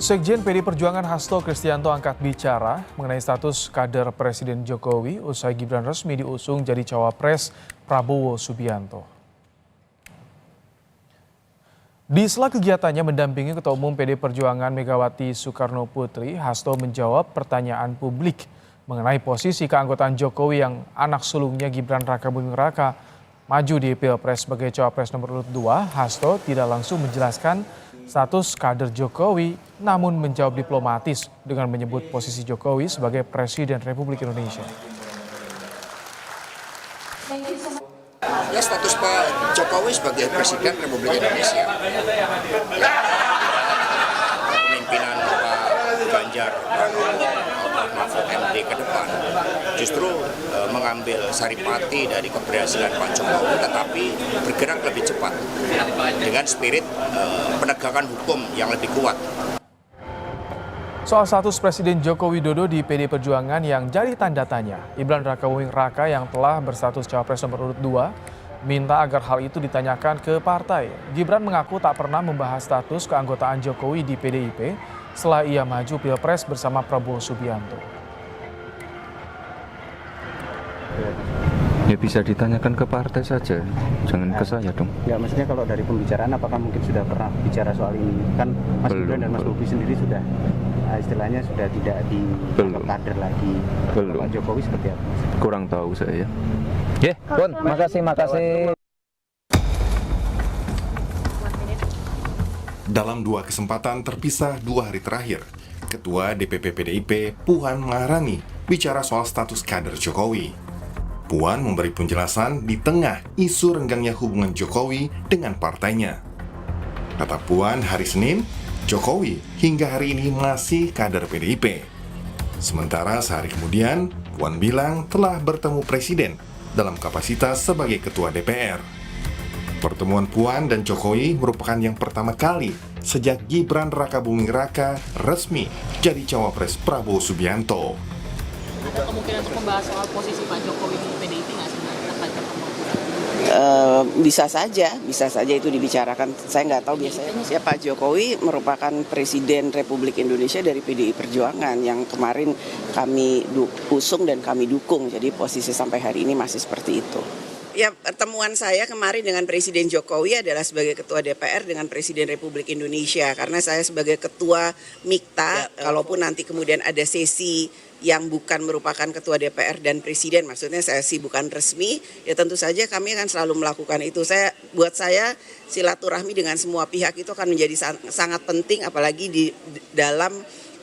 Sekjen PD Perjuangan Hasto Kristianto angkat bicara mengenai status kader Presiden Jokowi usai Gibran resmi diusung jadi cawapres Prabowo Subianto. Di sela kegiatannya mendampingi Ketua Umum PD Perjuangan Megawati Soekarno Putri, Hasto menjawab pertanyaan publik mengenai posisi keanggotaan Jokowi yang anak sulungnya Gibran Rakabuming Raka maju di Pilpres sebagai cawapres nomor urut 2. Hasto tidak langsung menjelaskan status kader Jokowi, namun menjawab diplomatis dengan menyebut posisi Jokowi sebagai Presiden Republik Indonesia. Ya, status Pak Jokowi sebagai Presiden Republik Indonesia. Ya, kepemimpinan Pak Ganjar Mahfud MD ke depan justru mengambil saripati dari keberhasilan Pak Jokowi, tetapi bergerak lebih cepat dengan spirit penegakan hukum yang lebih kuat. Soal status Presiden Joko Widodo di PD Perjuangan yang jadi tanda tanya, Gibran Rakabuming Raka yang telah berstatus cawapres nomor urut 2 minta agar hal itu ditanyakan ke partai. Gibran mengaku tak pernah membahas status keanggotaan Jokowi di PDIP setelah ia maju Pilpres bersama Prabowo Subianto. Ya bisa ditanyakan ke partai saja, jangan ke saya dong. Ya maksudnya kalau dari pembicaraan apakah mungkin sudah pernah bicara soal ini? Kan Mas Gibran dan Mas Bobi sendiri sudah istilahnya sudah tidak di kader lagi. Pak Jokowi seperti apa? Kurang tahu saya. Pun, makasih. Dalam 2 kesempatan terpisah 2 hari terakhir, Ketua DPP PDIP Puan Maharani bicara soal status kader Jokowi. Puan memberi penjelasan di tengah isu renggangnya hubungan Jokowi dengan partainya. Kata Puan hari Senin, Jokowi hingga hari ini masih kader PDIP. Sementara sehari kemudian, Puan bilang telah bertemu Presiden dalam kapasitas sebagai Ketua DPR. Pertemuan Puan dan Jokowi merupakan yang pertama kali sejak Gibran Rakabuming Raka resmi jadi cawapres Prabowo Subianto. Ada kemungkinan untuk membahas soal posisi Pak Jokowi di PDIP nggak sebenarnya? Bisa saja itu dibicarakan. Saya nggak tahu biasanya Pak Jokowi merupakan Presiden Republik Indonesia dari PDI Perjuangan yang kemarin kami usung dan kami dukung. Jadi posisi sampai hari ini masih seperti itu. Ya, pertemuan saya kemarin dengan Presiden Jokowi adalah sebagai Ketua DPR dengan Presiden Republik Indonesia. Karena saya sebagai Ketua MIKTA, kalaupun nanti kemudian ada sesi yang bukan merupakan Ketua DPR dan Presiden, maksudnya sesi bukan resmi, ya tentu saja kami akan selalu melakukan itu. Buat saya silaturahmi dengan semua pihak itu akan menjadi sangat penting, apalagi di dalam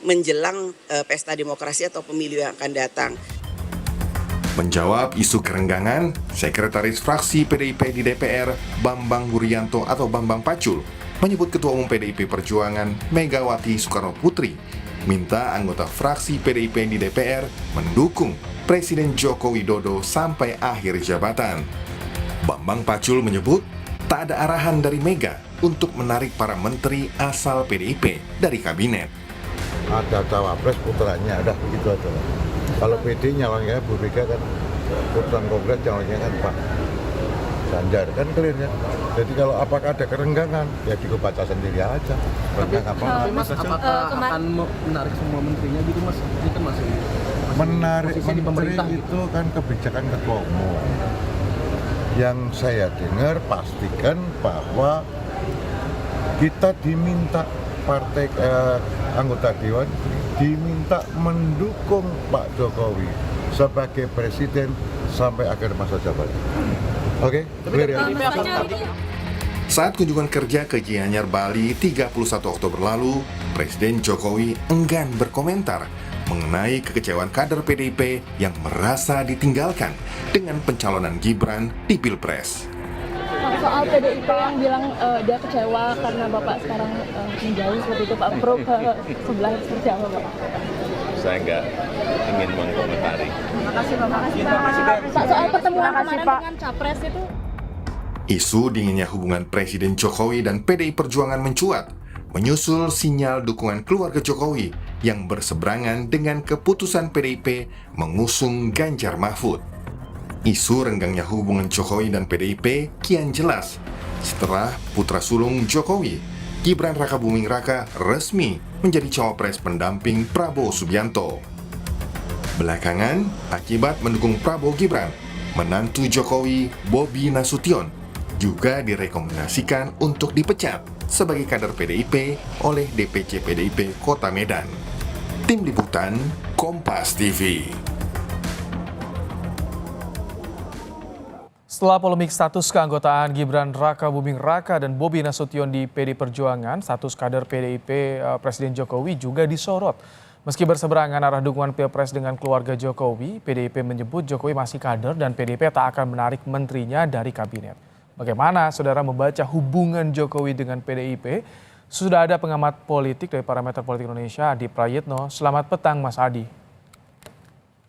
menjelang pesta demokrasi atau pemilu yang akan datang. Menjawab isu kerenggangan, Sekretaris Fraksi PDIP di DPR, Bambang Wuryanto atau Bambang Pacul, menyebut Ketua Umum PDIP Perjuangan, Megawati Soekarno Putri, minta anggota fraksi PDIP di DPR mendukung Presiden Joko Widodo sampai akhir jabatan. Bambang Pacul menyebut tak ada arahan dari Mega untuk menarik para menteri asal PDIP dari kabinet. Ada cawapres putranya, udah begitu aja. Kalau PD nyalonnya Bu Mega kan, putusan kongres nyalonnya kan Pak Ganjar, kan clear kan. Jadi kalau apakah ada kerenggangan, ya dibaca sendiri aja. Mas, apakah akan menarik semua menterinya gitu Mas? Ini kan masih menarik menteri di pemerintah itu kan kebijakan Ketua Umum. Yang saya dengar pastikan bahwa kita diminta partai anggota Dewan diminta mendukung Pak Jokowi sebagai Presiden sampai akhir masa jabatan. Oke, clear ya? Saat kunjungan kerja ke Gianyar, Bali 31 Oktober lalu, Presiden Jokowi enggan berkomentar mengenai kekecewaan kader PDIP yang merasa ditinggalkan dengan pencalonan Gibran di Pilpres. Soal PDIP yang bilang dia kecewa karena Bapak sekarang menjauh seperti itu, Pak Pro ke sebelah seperti apa Pak? Saya nggak ingin mengomentari. Terima kasih Pak. Soal pertemuan kemarin dengan Capres itu. Isu dinginnya hubungan Presiden Jokowi dan PDI Perjuangan mencuat, menyusul sinyal dukungan keluarga Jokowi yang berseberangan dengan keputusan PDIP mengusung Ganjar Mahfud. Isu renggangnya hubungan Jokowi dan PDIP kian jelas setelah putra sulung Jokowi, Gibran Rakabuming Raka resmi menjadi cawapres pendamping Prabowo Subianto. Belakangan, akibat mendukung Prabowo Gibran, menantu Jokowi Bobi Nasution juga direkomendasikan untuk dipecat sebagai kader PDIP oleh DPC PDIP Kota Medan. Tim Liputan Kompas TV. Setelah polemik status keanggotaan Gibran Rakabuming Raka dan Bobi Nasution di PD Perjuangan, status kader PDIP Presiden Jokowi juga disorot. Meski berseberangan arah dukungan Pilpres dengan keluarga Jokowi, PDIP menyebut Jokowi masih kader dan PDIP tak akan menarik menterinya dari kabinet. Bagaimana saudara membaca hubungan Jokowi dengan PDIP? Sudah ada pengamat politik dari Parameter Politik Indonesia, Adi Prayitno. Selamat petang, Mas Adi.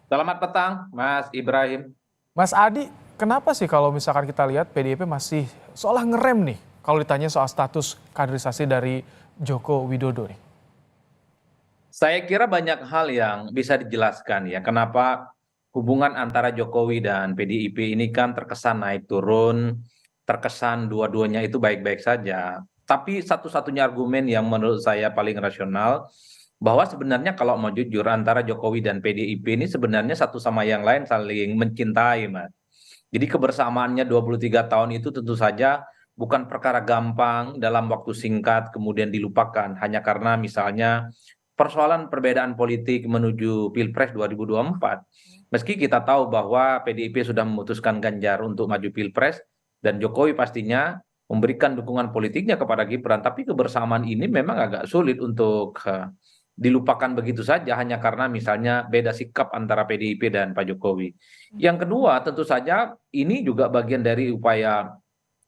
Selamat petang, Mas Ibrahim. Mas Adi, kenapa sih kalau misalkan kita lihat PDIP masih seolah ngerem nih kalau ditanya soal status kaderisasi dari Joko Widodo nih? Saya kira banyak hal yang bisa dijelaskan ya, kenapa hubungan antara Jokowi dan PDIP ini kan terkesan naik turun, terkesan dua-duanya itu baik-baik saja. Tapi satu-satunya argumen yang menurut saya paling rasional, bahwa sebenarnya kalau mau jujur antara Jokowi dan PDIP ini sebenarnya satu sama yang lain saling mencintai, Mas. Jadi kebersamaannya 23 tahun itu tentu saja bukan perkara gampang dalam waktu singkat kemudian dilupakan, hanya karena misalnya persoalan perbedaan politik menuju Pilpres 2024. Meski kita tahu bahwa PDIP sudah memutuskan Ganjar untuk maju Pilpres dan Jokowi pastinya memberikan dukungan politiknya kepada Gibran, tapi kebersamaan ini memang agak sulit untuk dilupakan begitu saja hanya karena misalnya beda sikap antara PDIP dan Pak Jokowi. Yang kedua, tentu saja ini juga bagian dari upaya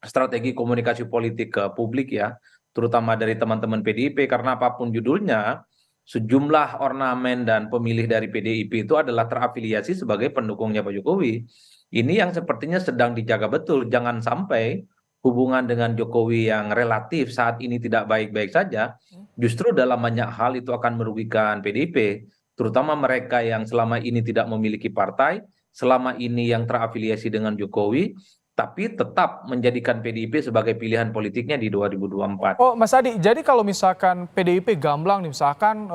strategi komunikasi politik ke publik ya, terutama dari teman-teman PDIP, karena apapun judulnya, sejumlah ornamen dan pemilih dari PDIP itu adalah terafiliasi sebagai pendukungnya Pak Jokowi. Ini yang sepertinya sedang dijaga betul, jangan sampai hubungan dengan Jokowi yang relatif saat ini tidak baik-baik saja, justru dalam banyak hal itu akan merugikan PDIP, terutama mereka yang selama ini tidak memiliki partai, selama ini yang terafiliasi dengan Jokowi, tapi tetap menjadikan PDIP sebagai pilihan politiknya di 2024. Oh, Mas Adi, jadi kalau misalkan PDIP gamblang nih, misalkan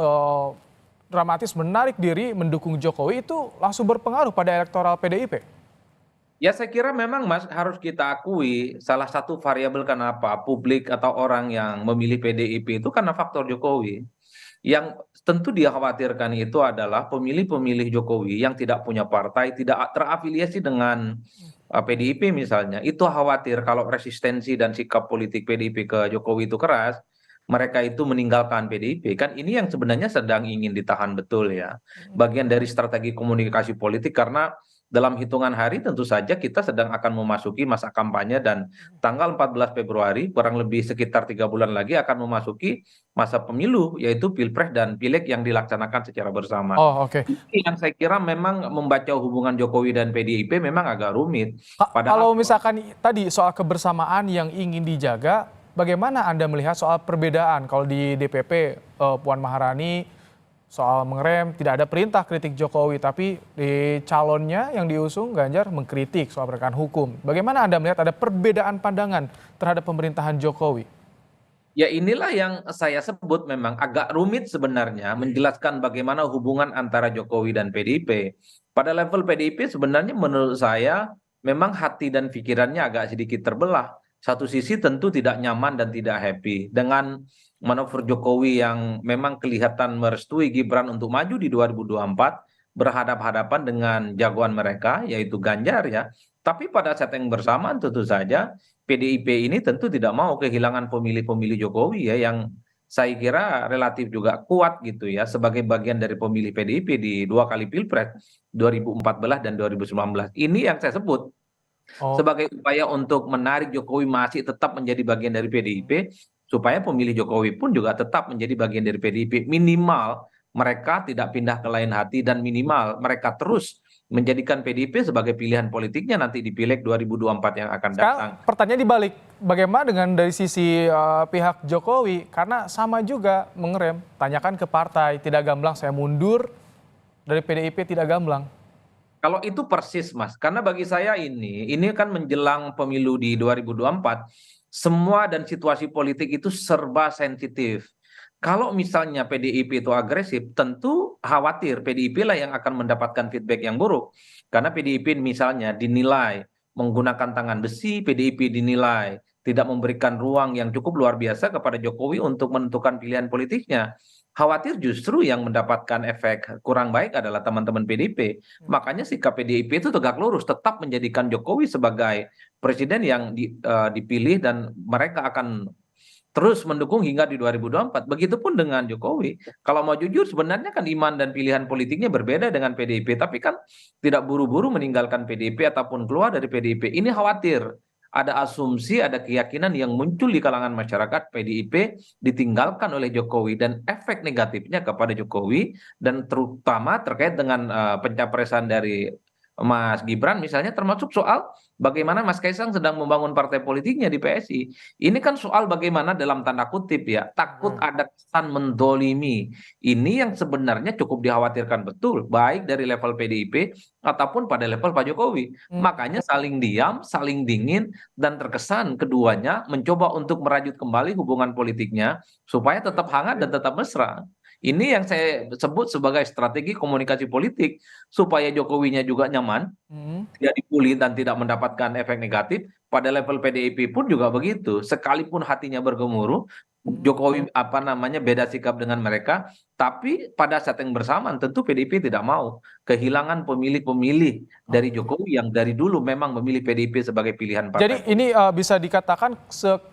dramatis menarik diri mendukung Jokowi, itu langsung berpengaruh pada elektoral PDIP? Ya saya kira memang Mas harus kita akui salah satu variabel kenapa publik atau orang yang memilih PDIP itu karena faktor Jokowi. Yang tentu dia khawatirkan itu adalah pemilih-pemilih Jokowi yang tidak punya partai, tidak terafiliasi dengan PDIP misalnya, itu khawatir kalau resistensi dan sikap politik PDIP ke Jokowi itu keras, mereka itu meninggalkan PDIP. Kan ini yang sebenarnya sedang ingin ditahan betul ya. Bagian dari strategi komunikasi politik karena dalam hitungan hari tentu saja kita sedang akan memasuki masa kampanye dan tanggal 14 Februari kurang lebih sekitar 3 bulan lagi akan memasuki masa pemilu yaitu Pilpres dan Pileg yang dilaksanakan secara bersama. Oh, oke. Ini yang saya kira memang membaca hubungan Jokowi dan PDIP memang agak rumit. Kalau misalkan tadi soal kebersamaan yang ingin dijaga, bagaimana Anda melihat soal perbedaan kalau di DPP Puan Maharani soal mengerem, tidak ada perintah kritik Jokowi, tapi di calonnya yang diusung Ganjar mengkritik soal penegakan hukum. Bagaimana Anda melihat ada perbedaan pandangan terhadap pemerintahan Jokowi? Ya inilah yang saya sebut memang agak rumit sebenarnya menjelaskan bagaimana hubungan antara Jokowi dan PDIP. Pada level PDIP sebenarnya menurut saya memang hati dan pikirannya agak sedikit terbelah. Satu sisi tentu tidak nyaman dan tidak happy dengan manuver Jokowi yang memang kelihatan merestui Gibran untuk maju di 2024 berhadap-hadapan dengan jagoan mereka yaitu Ganjar ya. Tapi pada saat yang bersamaan tentu saja PDIP ini tentu tidak mau kehilangan pemilih-pemilih Jokowi ya yang saya kira relatif juga kuat gitu ya sebagai bagian dari pemilih PDIP di 2 kali Pilpres 2014 dan 2019. Ini yang saya sebut sebagai upaya untuk menarik Jokowi masih tetap menjadi bagian dari PDIP supaya pemilih Jokowi pun juga tetap menjadi bagian dari PDIP. Minimal mereka tidak pindah ke lain hati dan minimal mereka terus menjadikan PDIP sebagai pilihan politiknya nanti di Pileg 2024 yang akan datang. Sekarang pertanyaan dibalik, bagaimana dengan dari sisi pihak Jokowi? Karena sama juga mengerem, tanyakan ke partai, tidak gamblang saya mundur, dari PDIP tidak gamblang. Kalau itu persis Mas, karena bagi saya ini kan menjelang pemilu di 2024, semua dan situasi politik itu serba sensitif. Kalau misalnya PDIP itu agresif, tentu khawatir PDIP lah yang akan mendapatkan feedback yang buruk. Karena PDIP misalnya dinilai menggunakan tangan besi, PDIP dinilai tidak memberikan ruang yang cukup luar biasa kepada Jokowi untuk menentukan pilihan politiknya. Khawatir justru yang mendapatkan efek kurang baik adalah teman-teman PDIP. Makanya sikap PDIP itu tegak lurus, tetap menjadikan Jokowi sebagai presiden yang dipilih dan mereka akan terus mendukung hingga di 2024. Begitupun dengan Jokowi. Kalau mau jujur sebenarnya kan iman dan pilihan politiknya berbeda dengan PDIP, tapi kan tidak buru-buru meninggalkan PDIP ataupun keluar dari PDIP. Ini khawatir ada asumsi, ada keyakinan yang muncul di kalangan masyarakat PDIP ditinggalkan oleh Jokowi dan efek negatifnya kepada Jokowi dan terutama terkait dengan pencapresan dari Mas Gibran misalnya, termasuk soal bagaimana Mas Kaisang sedang membangun partai politiknya di PSI. Ini kan soal bagaimana dalam tanda kutip ya, takut ada kesan mendolimi. Ini yang sebenarnya cukup dikhawatirkan betul, baik dari level PDIP ataupun pada level Pak Jokowi. Makanya saling diam, saling dingin, dan terkesan keduanya mencoba untuk merajut kembali hubungan politiknya supaya tetap hangat dan tetap mesra. Ini yang saya sebut sebagai strategi komunikasi politik supaya Jokowinya juga nyaman, tidak dibully dan tidak mendapatkan efek negatif. Pada level PDIP pun juga begitu. Sekalipun hatinya bergemuruh, Jokowi beda sikap dengan mereka, tapi pada saat yang bersamaan tentu PDIP tidak mau kehilangan pemilih-pemilih dari Jokowi yang dari dulu memang memilih PDIP sebagai pilihan partai. Jadi ini bisa dikatakan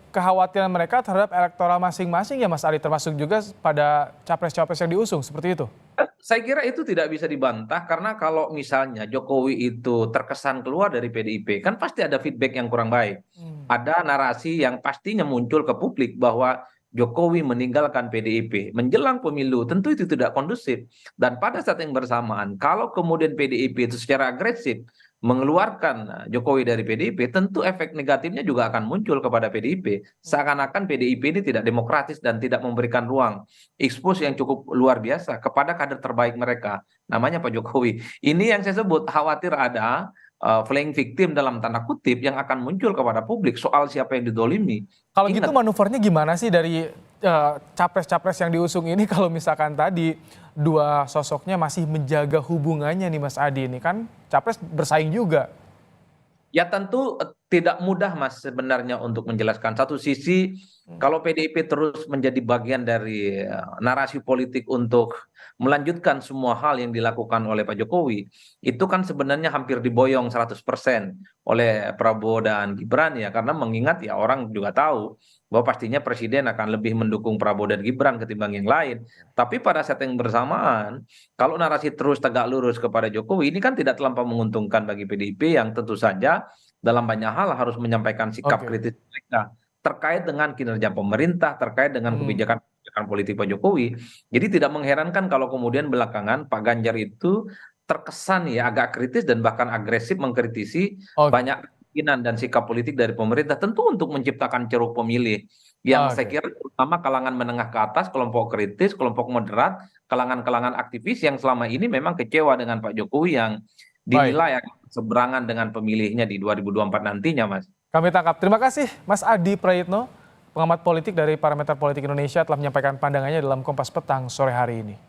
kekhawatiran mereka terhadap elektoral masing-masing ya Mas Adi, termasuk juga pada capres-capres yang diusung, seperti itu? Saya kira itu tidak bisa dibantah karena kalau misalnya Jokowi itu terkesan keluar dari PDIP, kan pasti ada feedback yang kurang baik. Ada narasi yang pastinya muncul ke publik bahwa Jokowi meninggalkan PDIP menjelang pemilu, tentu itu tidak kondusif. Dan pada saat yang bersamaan, kalau kemudian PDIP itu secara agresif mengeluarkan Jokowi dari PDIP, tentu efek negatifnya juga akan muncul kepada PDIP. Seakan-akan PDIP ini tidak demokratis dan tidak memberikan ruang expose yang cukup luar biasa kepada kader terbaik mereka, namanya Pak Jokowi. Ini yang saya sebut khawatir ada playing victim dalam tanda kutip yang akan muncul kepada publik soal siapa yang didolimi. Kalau gitu manuvernya gimana sih dari capres-capres yang diusung ini kalau misalkan tadi dua sosoknya masih menjaga hubungannya nih Mas Adi, ini kan capres bersaing juga. Ya tentu tidak mudah Mas sebenarnya untuk menjelaskan. Satu sisi kalau PDIP terus menjadi bagian dari narasi politik untuk melanjutkan semua hal yang dilakukan oleh Pak Jokowi, itu kan sebenarnya hampir diboyong 100% oleh Prabowo dan Gibran ya, karena mengingat ya orang juga tahu bahwa pastinya presiden akan lebih mendukung Prabowo dan Gibran ketimbang yang lain. Tapi pada saat yang bersamaan, kalau narasi terus tegak lurus kepada Jokowi, ini kan tidak terlampau menguntungkan bagi PDIP yang tentu saja dalam banyak hal harus menyampaikan sikap kritis mereka terkait dengan kinerja pemerintah, terkait dengan kebijakan politik Pak Jokowi. Jadi tidak mengherankan kalau kemudian belakangan Pak Ganjar itu terkesan ya agak kritis dan bahkan agresif mengkritisi banyak keinginan dan sikap politik dari pemerintah, tentu untuk menciptakan ceruk pemilih yang saya kira terutama kalangan menengah ke atas, kelompok kritis, kelompok moderat, kalangan-kalangan aktivis yang selama ini memang kecewa dengan Pak Jokowi yang dinilai akan seberangan dengan pemilihnya di 2024 nantinya, Mas. Kami tangkap. Terima kasih Mas Adi Prayitno, pengamat politik dari Parameter Politik Indonesia, telah menyampaikan pandangannya dalam Kompas Petang sore hari ini.